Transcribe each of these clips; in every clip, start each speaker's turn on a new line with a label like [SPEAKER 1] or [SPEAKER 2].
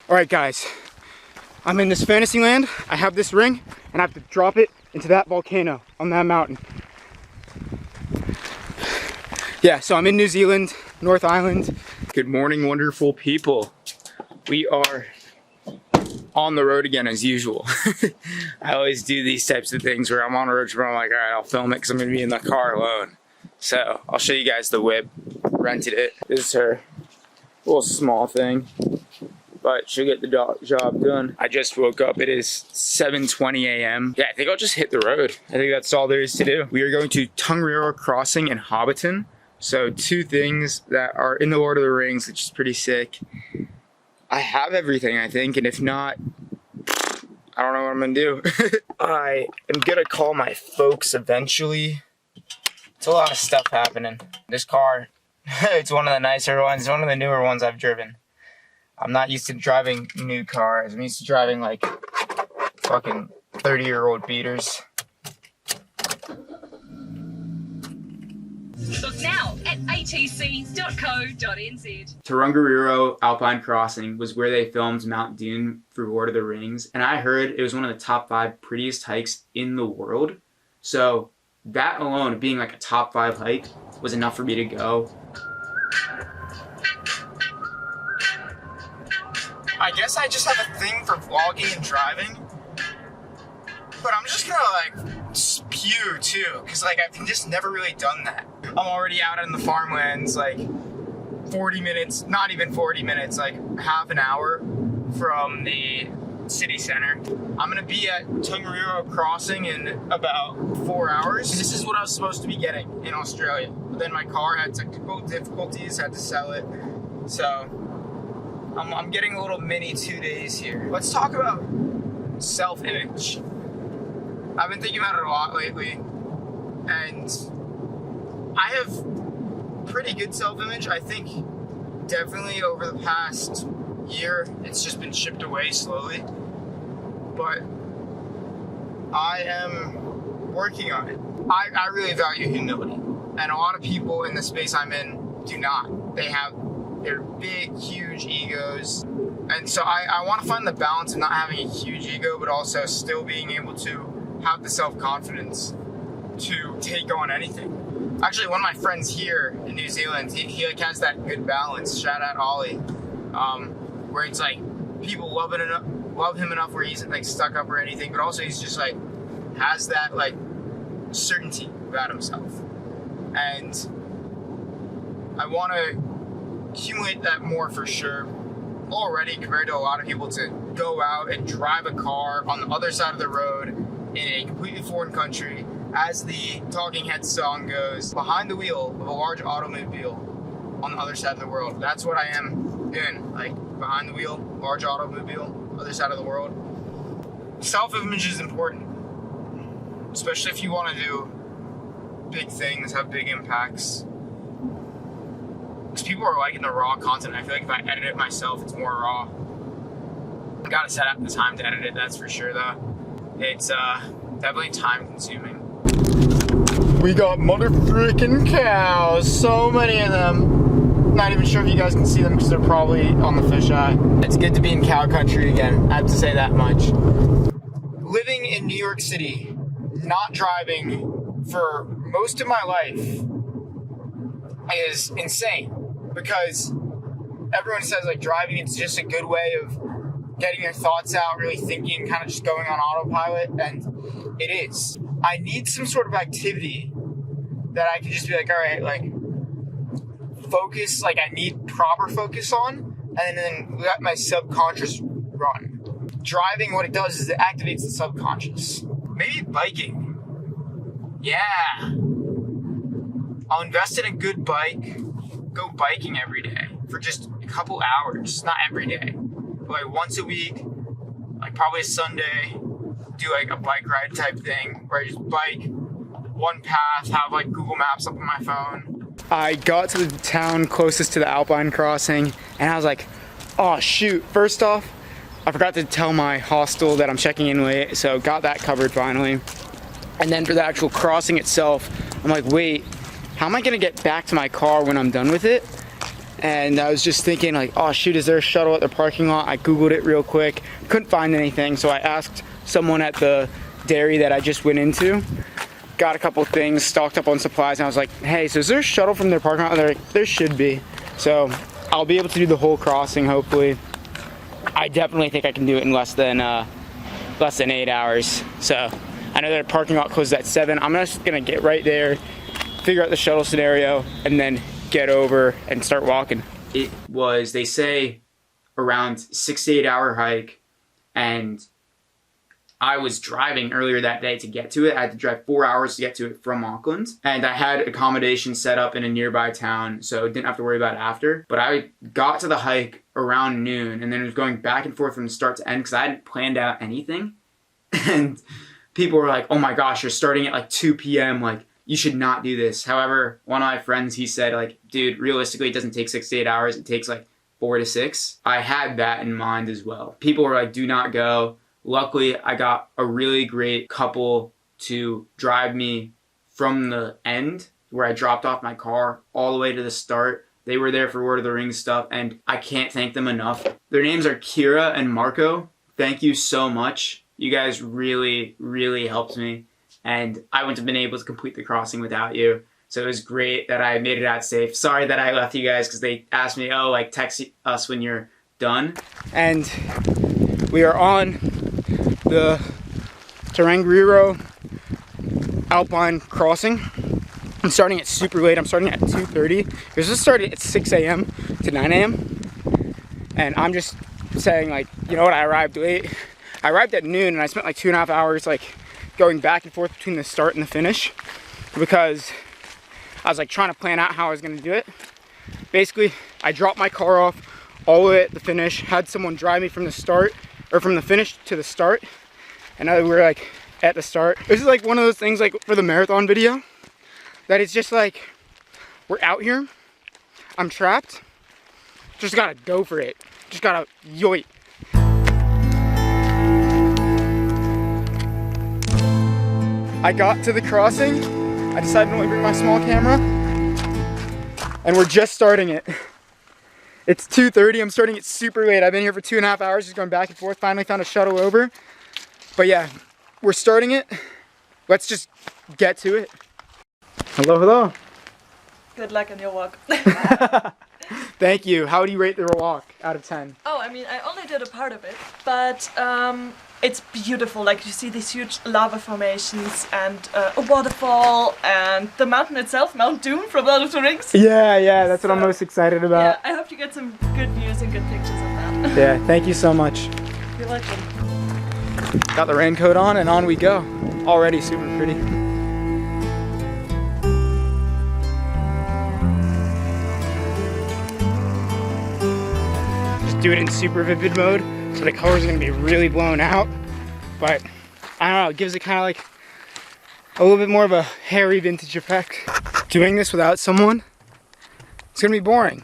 [SPEAKER 1] All right, guys, I'm in this fantasy land. I have this ring, and I have to drop it into that volcano on that mountain. Yeah, so I'm in New Zealand, North Island. Good morning, wonderful people. We are on the road again as usual. I always do these types of things where I'm on a road trip and I'm like, all right, I'll film it because I'm gonna be in the car alone. So I'll show you guys the whip. Rented it. This is her little small thing, but she'll get the job done. I just woke up. It is 7:20 a.m. Yeah, I think I'll just hit the road. I think that's all there is to do. We are going to Tongariro crossing in Hobbiton. So two things that are in the Lord of the Rings, which is pretty sick. I have everything, I think, and if not, I don't know what I'm gonna do. I am gonna call my folks eventually. It's a lot of stuff happening. This car, it's one of the nicer ones, one of the newer ones I've driven. I'm not used to driving new cars. I'm used to driving like fucking 30-year-old beaters.
[SPEAKER 2] Look now at atc.co.nz.
[SPEAKER 1] Tongariro Alpine Crossing was where they filmed Mount Doom for Lord of the Rings, and I heard it was one of the top 5 prettiest hikes in the world. So that alone, being like a top 5 hike, was enough for me to go. I guess I just have a thing for vlogging and driving, but I'm just gonna like spew too, because like I've just never really done that. I'm already out in the farmlands, like 40 minutes, not even 40 minutes, like half an hour from the city center. I'm gonna be at Tongariro Crossing in about 4 hours. This is what I was supposed to be getting in Australia, but then my car had technical difficulties, had to sell it. So I'm getting a little mini 2 days here. Let's talk about self-image. I've been thinking about it a lot lately, and I have pretty good self-image. I think definitely over the past year, it's just been chipped away slowly, but I am working on it. I really value humility, and a lot of people in the space I'm in do not. They have their big, huge egos, and so I want to find the balance of not having a huge ego, but also still being able to have the self-confidence to take on anything. Actually, one of my friends here in New Zealand, he like has that good balance. Shout out Ollie, where it's like people love him enough where he's like stuck up or anything, but also he's just like has that like certainty about himself, and I want to accumulate that more for sure. Already, compared to a lot of people, to go out and drive a car on the other side of the road in a completely foreign country, as the Talking Heads song goes, behind the wheel of a large automobile on the other side of the world. That's what I am doing, like behind the wheel, large automobile, other side of the world. Self-image is important, especially if you want to do big things, have big impacts. Because people are liking the raw content. I feel like if I edit it myself, it's more raw. I gotta set up the time to edit it, that's for sure though. It's definitely time consuming. We got mother freaking cows, so many of them. Not even sure if you guys can see them because they're probably on the fisheye. It's good to be in cow country again, I have to say that much. Living in New York City, not driving for most of my life is insane, because everyone says like driving, it's just a good way of getting your thoughts out, really thinking, kind of just going on autopilot, and it is. I need some sort of activity that I can just be like, all right, like focus, like I need proper focus on, and then let my subconscious run. Driving, what it does is it activates the subconscious. Maybe biking. Yeah. I'll invest in a good bike, go biking every day for just a couple hours, not every day. Like once a week, like probably a Sunday, do like a bike ride type thing where I just bike one path, have like Google Maps up on my phone. I got to the town closest to the Alpine crossing, and I was like, oh shoot, first off, I forgot to tell my hostel that I'm checking in late, so got that covered finally. And then for the actual crossing itself, I'm like, wait, how am I gonna get back to my car when I'm done with it? and I was just thinking like, oh shoot, is there a shuttle at the parking lot? I googled it real quick, couldn't find anything, so I asked someone at the dairy that I just went into, got a couple things, stocked up on supplies, and I was like, hey, so is there a shuttle from their parking lot? And they're like, there should be. So I'll be able to do the whole crossing, hopefully. I definitely think I can do it in less than 8 hours. So I know their parking lot closes at 7. I'm just gonna get right there, figure out the shuttle scenario, and then get over and start walking. It was, they say, around 6 to 8 hour hike, and I was driving earlier that day to get to it. I had to drive 4 hours to get to it from Auckland, and I had accommodation set up in a nearby town, so didn't have to worry about it after. But I got to the hike around noon, and then was going back and forth from start to end because I hadn't planned out anything. And people were like, oh my gosh, you're starting at like 2 p.m. Like, you should not do this. However, one of my friends, he said, like, dude, realistically, it doesn't take 6 to 8 hours. It takes like 4 to 6. I had that in mind as well. People were like, do not go. Luckily, I got a really great couple to drive me from the end where I dropped off my car all the way to the start. They were there for Lord of the Rings stuff, and I can't thank them enough. Their names are Kira and Marco. Thank you so much. You guys really, really helped me, and I wouldn't have been able to complete the crossing without you. So it was great that I made it out safe. Sorry that I left you guys because they asked me, oh, like, text us when you're done. And we are on the Tongariro Alpine crossing. I'm starting it super late. I'm starting at 2:30. This just started at 6 a.m. to 9 a.m. And I'm just saying, like, you know what, I arrived late. I arrived at noon, and I spent like 2.5 hours like going back and forth between the start and the finish because I was like trying to plan out how I was gonna do it. Basically, I dropped my car off all the way at the finish, had someone drive me from the start, or from the finish to the start, and now we're like at the start. This is like one of those things like for the marathon video, that it's just like, we're out here, I'm trapped, just gotta go for it, just gotta yoit. I got to the crossing, I decided to only bring my small camera, and we're just starting it. It's 2:30, I'm starting it super late. I've been here for 2.5 hours, just going back and forth, finally found a shuttle over. But yeah, we're starting it. Let's just get to it. Hello, hello.
[SPEAKER 3] Good luck on your walk.
[SPEAKER 1] Thank you. How do you rate the walk out of 10?
[SPEAKER 3] Oh, I mean, I only did a part of it, but it's beautiful. Like, you see these huge lava formations and a waterfall and the mountain itself, Mount Doom from Lord of the Rings.
[SPEAKER 1] Yeah, that's what I'm most excited about.
[SPEAKER 3] Yeah, I hope you get some good views and good pictures of that.
[SPEAKER 1] Yeah, thank you so much.
[SPEAKER 3] You're welcome.
[SPEAKER 1] Got the raincoat on we go. Already super pretty. Do it in super vivid mode, so the colors are gonna be really blown out. But I don't know, it gives it kind of like a little bit more of a hairy vintage effect. Doing this without someone, it's gonna be boring.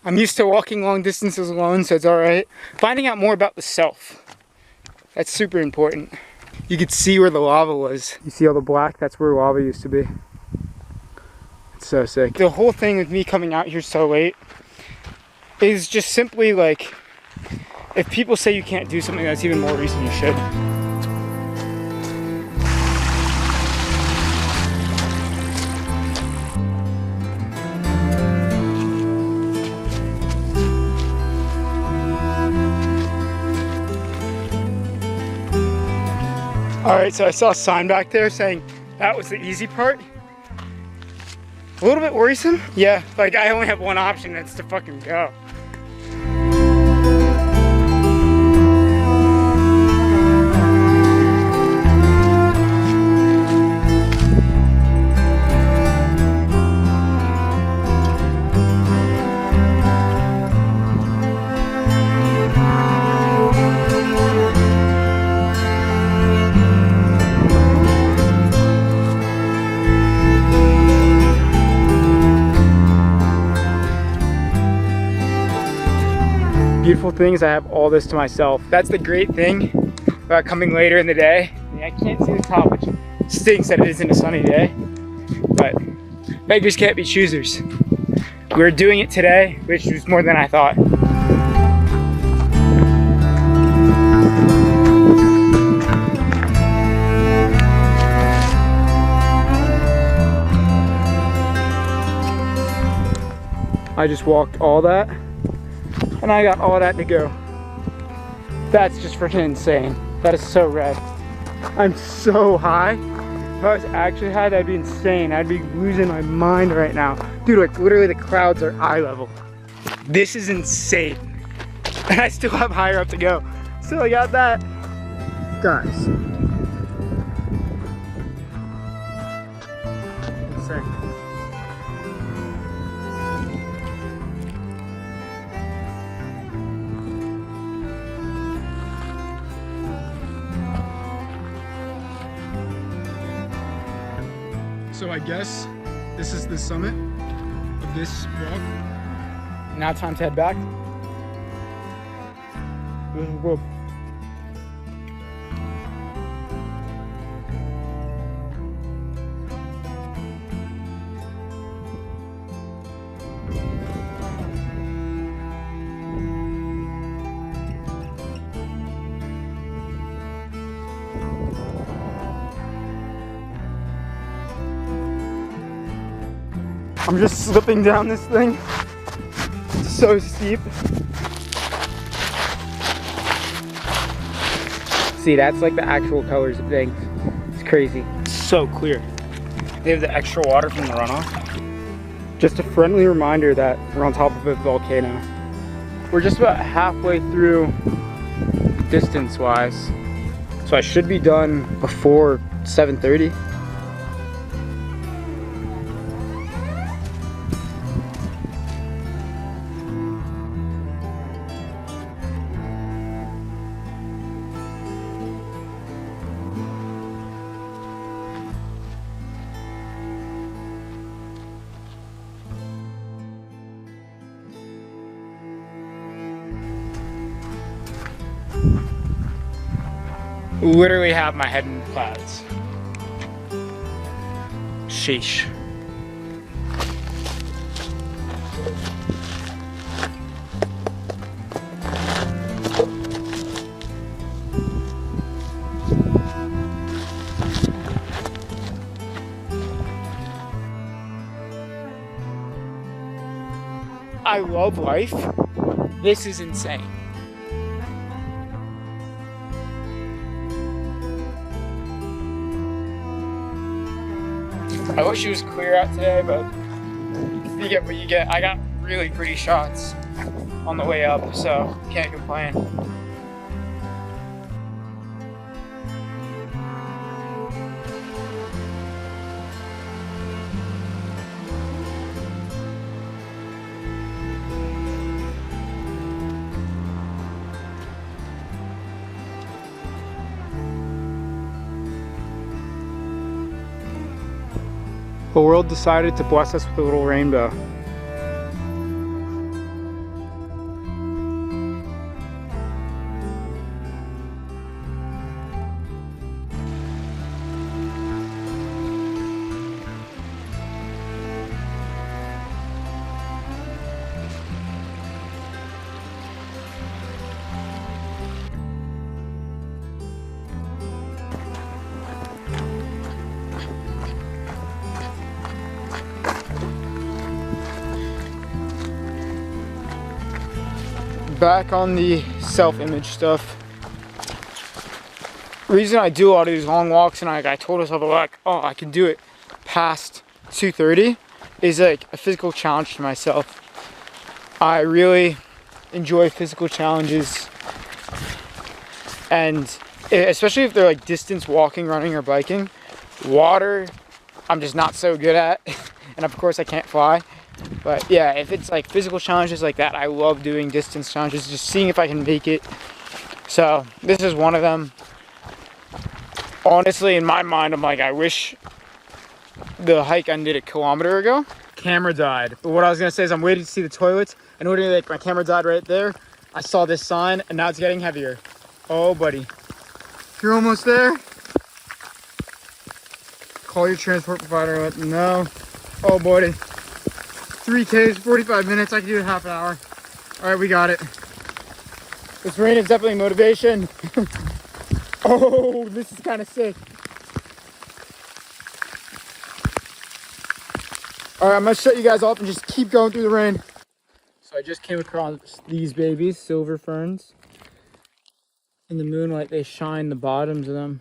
[SPEAKER 1] I'm used to walking long distances alone, so it's all right. Finding out more about the self, that's super important. You could see where the lava was. You see all the black? That's where lava used to be. It's so sick. The whole thing with me coming out here so late is just simply like, if people say you can't do something, that's even more reason you should. Alright, so I saw a sign back there saying that was the easy part. A little bit worrisome. Yeah, like I only have one option, that's to fucking go. Beautiful thing is I have all this to myself. That's the great thing about coming later in the day. I mean, I can't see the top, which stinks that it isn't a sunny day, but beggars can't be choosers. We're doing it today, which was more than I thought. I just walked all that, and I got all that to go. That's just freaking insane. That is so rad. I'm so high. If I was actually high, that'd be insane. I'd be losing my mind right now. Dude, like literally the clouds are eye level. This is insane. And I still have higher up to go. Still got that. Guys. Insane. So I guess this is the summit of this walk. Now time to head back. Whoa. I'm just slipping down this thing. It's so steep. See, that's like the actual colors of things. It's crazy. It's so clear. They have the extra water from the runoff. Just a friendly reminder that we're on top of a volcano. We're just about halfway through distance-wise. So I should be done before 7:30. Literally have my head in the clouds. Sheesh. I love life. This is insane. I wish it was clear out today, but you get what you get. I got really pretty shots on the way up, so can't complain. The world decided to bless us with a little rainbow. Back on the self-image stuff. The reason I do a lot of these long walks and I told myself like, oh, I can do it past 2:30 is like a physical challenge to myself. I really enjoy physical challenges, and especially if they're like distance walking, running, or biking. Water, I'm just not so good at, and of course I can't fly. But yeah, if it's like physical challenges like that, I love doing distance challenges, just seeing if I can make it. So this is one of them. Honestly, in my mind, I'm like, I wish the hike ended a kilometer ago. Camera died. But what I was gonna say is I'm waiting to see the toilets, and literally like my camera died right there. I saw this sign, and now it's getting heavier. Oh, buddy. You're almost there. Call your transport provider, let them know. Oh, buddy.
[SPEAKER 4] 3Ks, 45 minutes. I can do a half an hour. All right, we got it. This rain is definitely motivation. Oh, this is kind of sick. All right, I'm gonna shut you guys off and just keep going through the rain. So I just came across these babies, silver ferns. In the moonlight, they shine the bottoms of them.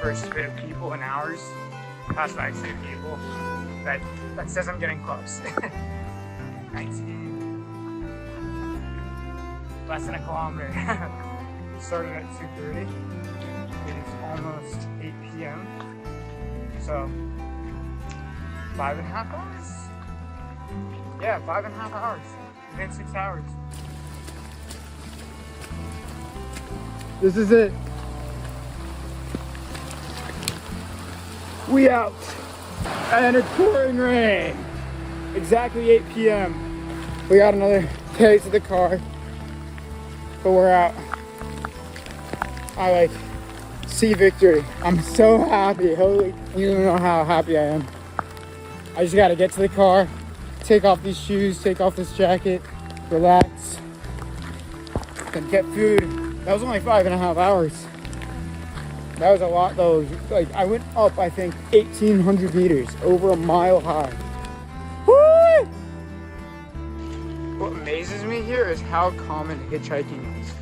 [SPEAKER 4] First bit of people in hours. That's what I say people. That says I'm getting close. 19. Less than a kilometer. Started at 2:30. It is almost 8 p.m. So 5.5 hours? Yeah, 5.5 hours. Within 6 hours. This is it. We out. And it's pouring rain. Exactly 8 p.m. We got another taste of the car. But we're out. I see victory. I'm so happy. Holy, you don't know how happy I am. I just gotta get to the car, take off these shoes, take off this jacket, relax, and get food. That was only 5.5 hours. That was a lot though. Like I went up, I think 1,800 meters, over a mile high. Woo! What amazes me here is how common hitchhiking is.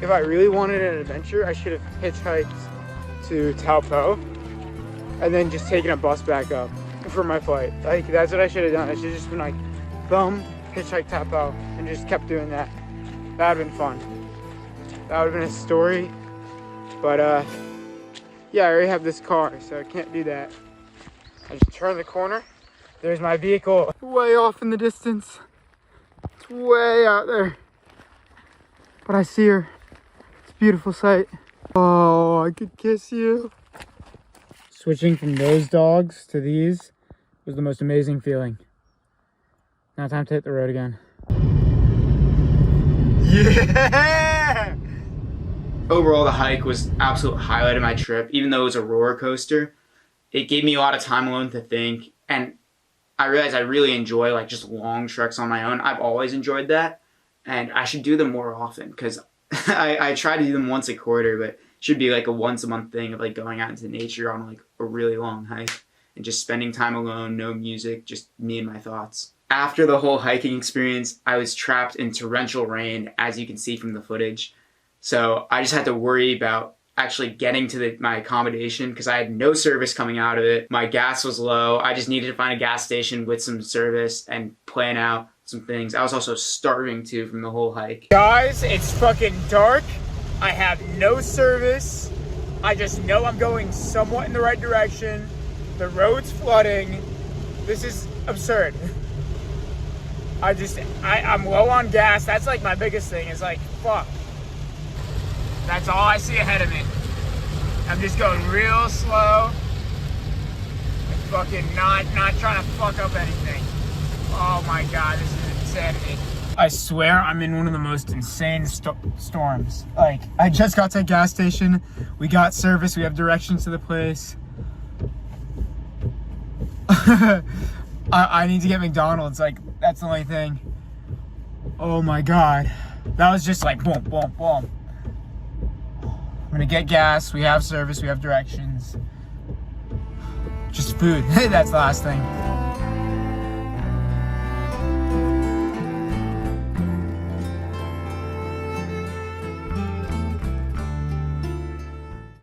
[SPEAKER 4] If I really wanted an adventure, I should have hitchhiked to Talon and then just taken a bus back up for my flight. Like that's what I should have done. I should have just been like, boom, hitchhike Talon, and just kept doing that. That would have been fun. That would have been a story. But yeah, I already have this car, so I can't do that. I just turn the corner. There's my vehicle. Way off in the distance. It's way out there. But I see her. It's a beautiful sight. Oh, I could kiss you. Switching from those dogs to these was the most amazing feeling. Now time to hit the road again. Yeah!
[SPEAKER 1] Overall, the hike was absolute highlight of my trip. Even though it was a roller coaster, it gave me a lot of time alone to think, and I realized I really enjoy like just long treks on my own. I've always enjoyed that, and I should do them more often because I try to do them once a quarter, but it should be like a once a month thing of like going out into nature on like a really long hike and just spending time alone, no music, just me and my thoughts. After the whole hiking experience, I was trapped in torrential rain, as you can see from the footage. So I just had to worry about actually getting to my accommodation because I had no service coming out of it. My gas was low. I just needed to find a gas station with some service and plan out some things. I was also starving too from the whole hike.
[SPEAKER 4] Guys, it's fucking dark. I have no service. I just know I'm going somewhat in the right direction. The road's flooding. This is absurd. I'm low on gas. That's like my biggest thing is like, fuck. That's all I see ahead of me. I'm just going real slow and fucking not trying to fuck up anything. Oh my god, this is insanity. I swear I'm in one of the most insane storms. Like, I just got to a gas station. We got service. We have directions to the place. I need to get McDonald's. Like, that's the only thing. Oh my god. That was just like boom, boom, boom. I'm gonna get gas, we have service, we have directions. Just food, that's the last thing.